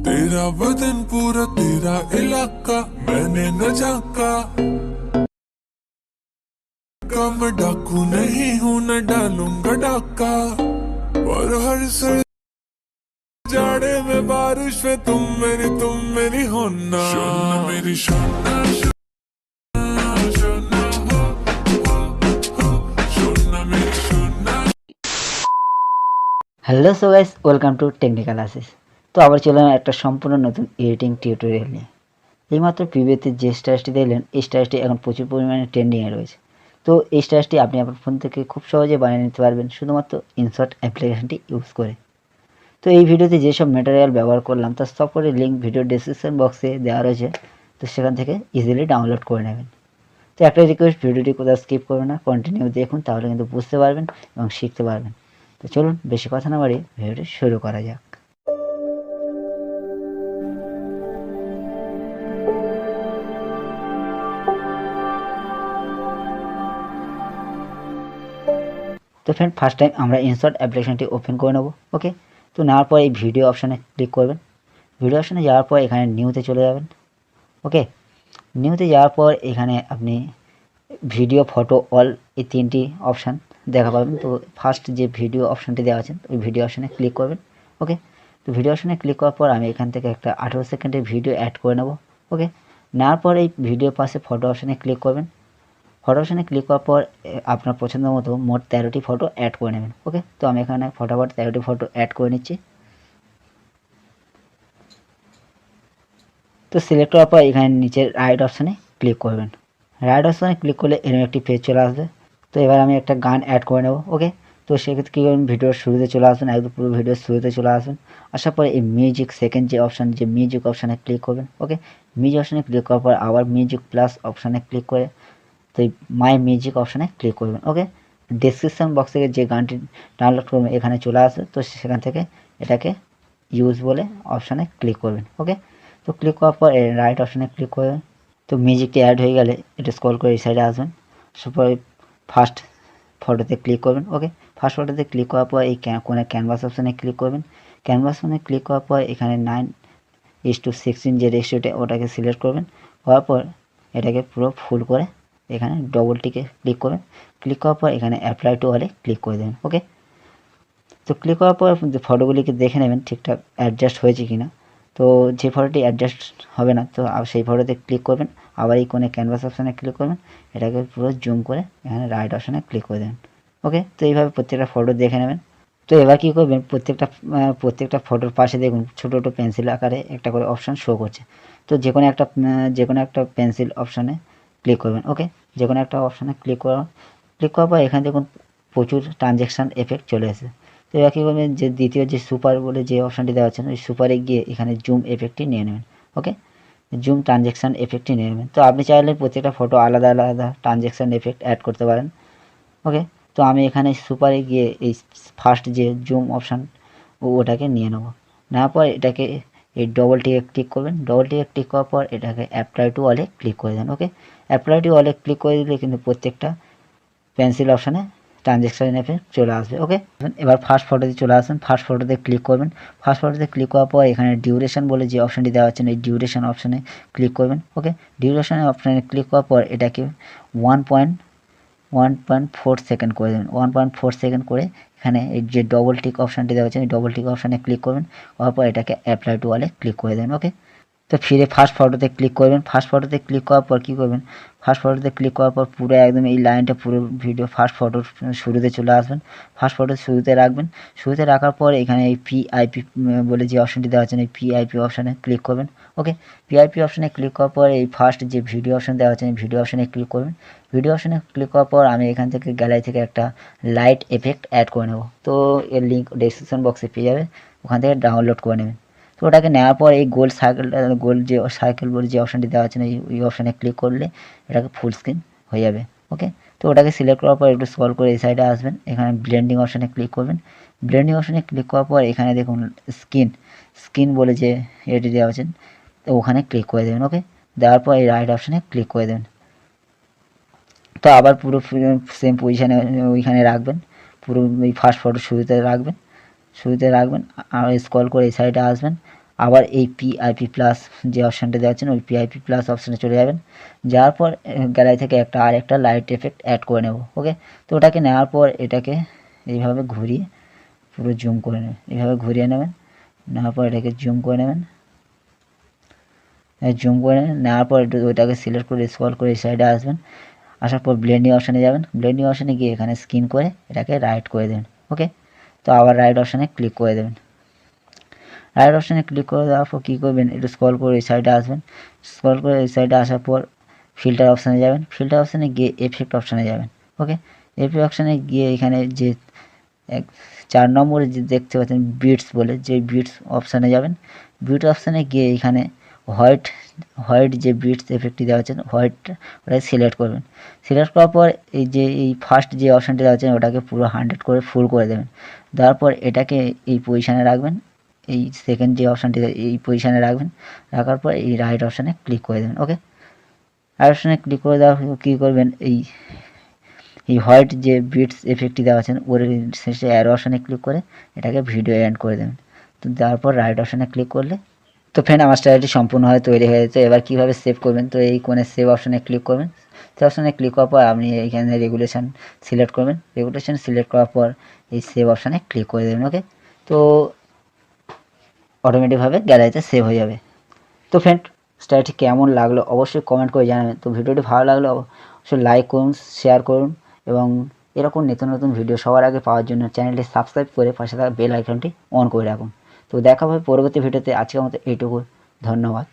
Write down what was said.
तेरा बदन पूरा तेरा इलाका मैंने न झाका मैं डाकू नहीं हूँ न डालूंगा डाका और हर जाड़े में बारिश में तुम मेरी होना सोना मेरी सोना सोना सोना मेरी सोना। Hello so guys, welcome to technical Ashish. তো আবার চলে এলাম একটা সম্পূর্ণ নতুন এডিটিং টিউটোরিয়াল নিয়ে। এইমাত্র প্রিভিউতে যে স্টাইলসটি দেখলেন, এই স্টাইলসটি এখন প্রচুর পরিমাণে ট্রেন্ডিংয়ে রয়েছে। তো এই স্টাইলসটি আপনি আপনার ফোন থেকে খুব সহজে বানিয়ে নিতে পারবেন শুধুমাত্র ইনশট অ্যাপ্লিকেশনটি ইউজ করে। তো এই ভিডিওতে যেসব ম্যাটেরিয়াল ব্যবহার করলাম তার সব করে লিঙ্ক ভিডিও ডেসক্রিপশন বক্সে দেওয়া রয়েছে, তো সেখান থেকে ইজিলি ডাউনলোড করে নেবেন। তো একটা রিকোয়েস্ট, ভিডিওটি কোথাও স্কিপ করবেন না, কন্টিনিউ দেখুন, তাহলে কিন্তু বুঝতে পারবেন এবং শিখতে পারবেন। তো চলুন বেশি কথা না বাড়িয়ে ভিডিওটি শুরু করা যাক। তো ফ্রেন্ড, ফার্স্ট টাইম আমরা ইনশট অ্যাপ্লিকেশনটি ওপেন করে নেব। ওকে, তো নেওয়ার পর এই ভিডিও অপশানে ক্লিক করবেন। ভিডিও অপশানে যাওয়ার পর এখানে নিউতে চলে যাবেন। ওকে, নিউতে যাওয়ার পর এখানে আপনি ভিডিও, ফটো, অল এই তিনটি অপশান দেখা পাবেন। তো ফার্স্ট যে ভিডিও অপশানটি দেওয়া আছে ওই ভিডিও অপশানে ক্লিক করবেন। ওকে, তো ভিডিও অপশানে ক্লিক করার পর আমি এখান থেকে একটা 18 সেকেন্ডের ভিডিও অ্যাড করে নেব। ওকে, নেওয়ার পর এই ভিডিওর পাশে ফটো অপশানে ক্লিক করবেন। ফটো অপশানে ক্লিক করার পর আপনার পছন্দ মতো মোট 13টি ফটো অ্যাড করে নেবেন। ওকে, তো আমি এখানে ফটাফট 13টি ফটো অ্যাড করে নিচ্ছি। তো সিলেক্ট করার পর এখানে নিচের রাইট অপশানে ক্লিক করবেন। রাইট অপশানে ক্লিক করলে এরকম একটি পেজ চলে আসবে। তো এবার আমি একটা গান অ্যাড করে নেব। ওকে, তো সেক্ষেত্রে কী করবেন, ভিডিওর শুরুতে চলে আসবেন, একদম পুরো ভিডিওর শুরুতে চলে আসবেন। আসার পরে এই মিউজিক সেকেন্ড যে অপশান, যে মিউজিক অপশানে ক্লিক করবেন। ওকে, মিউজিক অপশানে ক্লিক করার পর আবার মিউজিক প্লাস অপশানে ক্লিক করে তো এই মাই মিউজিক অপশানে ক্লিক করবেন। ওকে, ডেসক্রিপশন বক্স থেকে যে গানটি ডাউনলোড করবেন এখানে চলে আসবে, তো সেখান থেকে এটাকে ইউজ বলে অপশানে ক্লিক করবেন। ওকে, তো ক্লিক করার পর রাইট অপশানে ক্লিক করবেন। তো মিউজিকটি অ্যাড হয়ে গেলে এটা স্ক্রল করে এই সাইডে আসবেন। তারপরে ফার্স্ট ফটোতে ক্লিক করবেন। ওকে, ফার্স্ট ফটোতে ক্লিক করার পর এই কোণে ক্যানভাস অপশানে ক্লিক করবেন। ক্যানভাস অপশানে ক্লিক করার পর এখানে 9:16 যে রেশিওটা ওটাকে সিলেক্ট করবেন। করার পর এটাকে পুরো ফুল করে এখানে ডবলটিকে ক্লিক করবেন। ক্লিক করার পর এখানে অ্যাপ্লাই টু অলে ক্লিক করে দেবেন। ওকে, তো ক্লিক করার পর ফটোগুলিকে দেখে নেবেন ঠিকঠাক অ্যাডজাস্ট হয়েছে কিনা। তো যে ফটোটি অ্যাডজাস্ট হবে না, তো সেই ফটোতে ক্লিক করবেন, আবার এই কোণে ক্যানভাস অপশানে ক্লিক করবেন, এটাকে পুরো জুম করে এখানে রাইট অপশানে ক্লিক করে দেবেন। ওকে, তো এইভাবে প্রত্যেকটা ফটো দেখে নেবেন। তো এবার কী করবেন, প্রত্যেকটা ফটোর পাশে দেখুন ছোটো ছোটো পেন্সিল আকারে একটা করে অপশান শো করছে। তো যে কোনো একটা পেন্সিল অপশানে ক্লিক করবেন। ওকে, যে কোনো একটা অপশানে ক্লিক করার পর এখানে দেখুন প্রচুর ট্রানজ্যাকশান এফেক্ট চলে এসেছে। তো এবার কী করবেন, যে দ্বিতীয় যে সুপার বলে যে অপশানটি দেওয়া আছে ওই সুপারে গিয়ে এখানে জুম এফেক্টটি নিয়ে নেবেন। ওকে, জুম ট্রানজ্যাকশান এফেক্টটি নিয়ে নেবেন। তো আপনি চাইলে প্রত্যেকটা ফটো আলাদা আলাদা ট্রানজ্যাকশান এফেক্ট অ্যাড করতে পারেন। ওকে, তো আমি এখানে সুপারে গিয়ে এই ফার্স্ট যে জুম অপশান ওটাকে নিয়ে নেব। নেওয়ার পর এটাকে এই ডবলটিকে ক্লিক করবেন। ডবলটিকে ক্লিক করার পর এটাকে অ্যাপ্লাই টু অলে ক্লিক করে দেন। ওকে, অ্যাপ্লাই টু অলে ক্লিক করে দিলে কিন্তু প্রত্যেকটা পেন্সিল অপশানে ট্রানজ্যাকশান এফেক্ট চলে আসবে। ওকে, এবার ফার্স্ট ফটোতে চলে আসবেন। ফার্স্ট ফটোতে ক্লিক করবেন। ফার্স্ট ফটোতে ক্লিক করার পর এখানে ডিউরেশন বলে যে অপশানটি দেওয়া আছে এই ডিউরেশন অপশানে ক্লিক করবেন। ওকে, ডিউরেশন অপশানে ক্লিক করার পর এটাকে 1.4 সেকেন্ড করে দেবেন। 1.4 সেকেন্ড করে এখানে এই যে ডবল টিক অপশানটি দেওয়া আছে এই ডবল টিক অপশানে ক্লিক করবেন। করার পর এটাকে অ্যাপ্লাই টু অলে ক্লিক করে দেবেন। ওকে, তো ফিরে ফার্স্ট ফটোতে ক্লিক করবেন। ফার্স্ট ফটোতে ক্লিক করার পর কী করবেন, ফার্স্ট ফটোতে ক্লিক করার পর পুরো একদম এই লাইনটা পুরো ভিডিও ফার্স্ট ফটোর শুরুতে চলে আসবেন। ফার্স্ট ফটো শুরুতে রাখবেন। শুরুতে রাখার পর এখানে এই পিআইপি বলে যে অপশানটি দেওয়া আছে এই পিআইপি অপশানে ক্লিক করবেন। ওকে, পিআইপি অপশানে ক্লিক করার পর এই ফার্স্ট যে ভিডিও অপশান দেওয়া আছে ভিডিও অপশানে ক্লিক করবেন। ভিডিও অপশানে ক্লিক করার পর আমি এখান থেকে গ্যালারি থেকে একটা লাইট এফেক্ট অ্যাড করে নেব। তো এর লিঙ্ক ডেসক্রিপশন বক্সে পেয়ে যাবে, ওখান থেকে ডাউনলোড করে নেবেন। তো ওটাকে নেওয়ার পর এই গোল যে সার্কেল বলে যে অপশানটি দেওয়া আছে এই অপশানে ক্লিক করলে এটাকে ফুল স্ক্রিন হয়ে যাবে। ওকে, তো ওটাকে সিলেক্ট করার পর একটু স্ক্রল করে এই সাইডে আসবেন, এখানে ব্লেন্ডিং অপশানে ক্লিক করবেন। ব্লেন্ডিং অপশানে ক্লিক করার পর এখানে দেখুন স্কিন বলে যে এটি দেওয়া আছে তো ওখানে ক্লিক করে দেবেন। ওকে, দেওয়ার পর এই রাইট অপশানে ক্লিক করে দেবেন। তো আবার পুরো সেম পজিশানে ওইখানে রাখবেন, পুরো এই ফার্স্ট ফটো শুরুতে রাখবেন আর স্ক্রল করে এই সাইডে আসবেন, আবার এই পিআইপি প্লাস যে অপশানটা দেওয়া আছেন ওই পিআইপি প্লাস অপশানে চলে যাবেন। যাওয়ার পর গ্যালারি থেকে আরেকটা লাইট এফেক্ট অ্যাড করে নেব। ওকে, তো ওটাকে নেওয়ার পর এটাকে এইভাবে ঘুরিয়ে পুরো জুম করে নেবেন, এইভাবে ঘুরিয়ে নেবেন, নেওয়ার পর এটাকে জুম করে নেবেন, জুম করে নেওয়ার পর ওইটাকে সিলেক্ট করে স্ক্রল করে এই সাইডে আসবেন। আসার পর ব্লেন্ডিং অপশানে যাবেন, ব্লেন্ডিং অপশানে গিয়ে এখানে স্ক্রিন করে এটাকে রাইট করে দেবেন। ওকে, তো আবার রাইট অপশানে ক্লিক করে দেবেন। রাইট অপশানে ক্লিক করে দেওয়ার পর কী করবেন, একটু স্ক্রল করে এই সাইডে আসবেন, স্ক্রল করে এই সাইডে আসার পর ফিল্টার অপশানে যাবেন, ফিল্টার অপশানে গিয়ে এফেক্ট অপশানে যাবেন। ওকে, এফেক্ট অপশানে গিয়ে এখানে যে 4 নম্বরে যে দেখতে পাচ্ছেন বিটস বলে, যে বিটস অপশানে যাবেন। বিট অপশানে গিয়ে এখানে হোয়াইট যে বিটস এফেক্টটি দেওয়া আছেন হোয়াইটটা ওটাকে সিলেক্ট করবেন। সিলেক্ট করার পর এই ফার্স্ট যে অপশানটি দেওয়া আছেন ওটাকে পুরো 100 করে ফুল করে দেবেন। দেওয়ার পর এটাকে এই পজিশানে রাখবেন, এই সেকেন্ড যে অপশানটি এই পজিশানে রাখবেন, রাখার পর এই রাইট অপশানে ক্লিক করে দেবেন। ওকে, রাইট অপশানে ক্লিক করে দেওয়ার কী করবেন, এই হোয়াইট যে বিটস এফেক্টটি দেওয়া আছেন ওর শেষে অ্যারো অপশানে ক্লিক করে এটাকে ভিডিও এন্ড করে দেবেন। তো দেওয়ার পর রাইট অপশানে ক্লিক করলে তো ফ্রেন্ড আমার স্টাইলটি সম্পূর্ণভাবে তৈরি হয়ে যেত। এবার কীভাবে সেভ করবেন, তো এই কোণে সেভ অপশানে ক্লিক করবেন। সেভ অপশানে ক্লিক করার পর আপনি এইখানে রেগুলেশন সিলেক্ট করবেন, রেগুলেশন সিলেক্ট করার পর এই সেভ অপশানে ক্লিক করে দেবেন। ওকে, তো অটোমেটিকভাবে গ্যালারিতে সেভ হয়ে যাবে। তো ফ্রেন্ড স্টাইলটি কেমন লাগলো অবশ্যই কমেন্ট করে জানাবেন। তো ভিডিওটি ভালো লাগলে অবশ্যই লাইক করুন, শেয়ার করুন এবং এরকম নতুন নতুন ভিডিও সবার আগে পাওয়ার জন্য চ্যানেলটি সাবস্ক্রাইব করে পাশে থাকা বেল আইকনটি অন করে রাখুন। তো দেখা হবে পরবর্তী ভিডিওতে। আজকের মতো এইটুকু, ধন্যবাদ।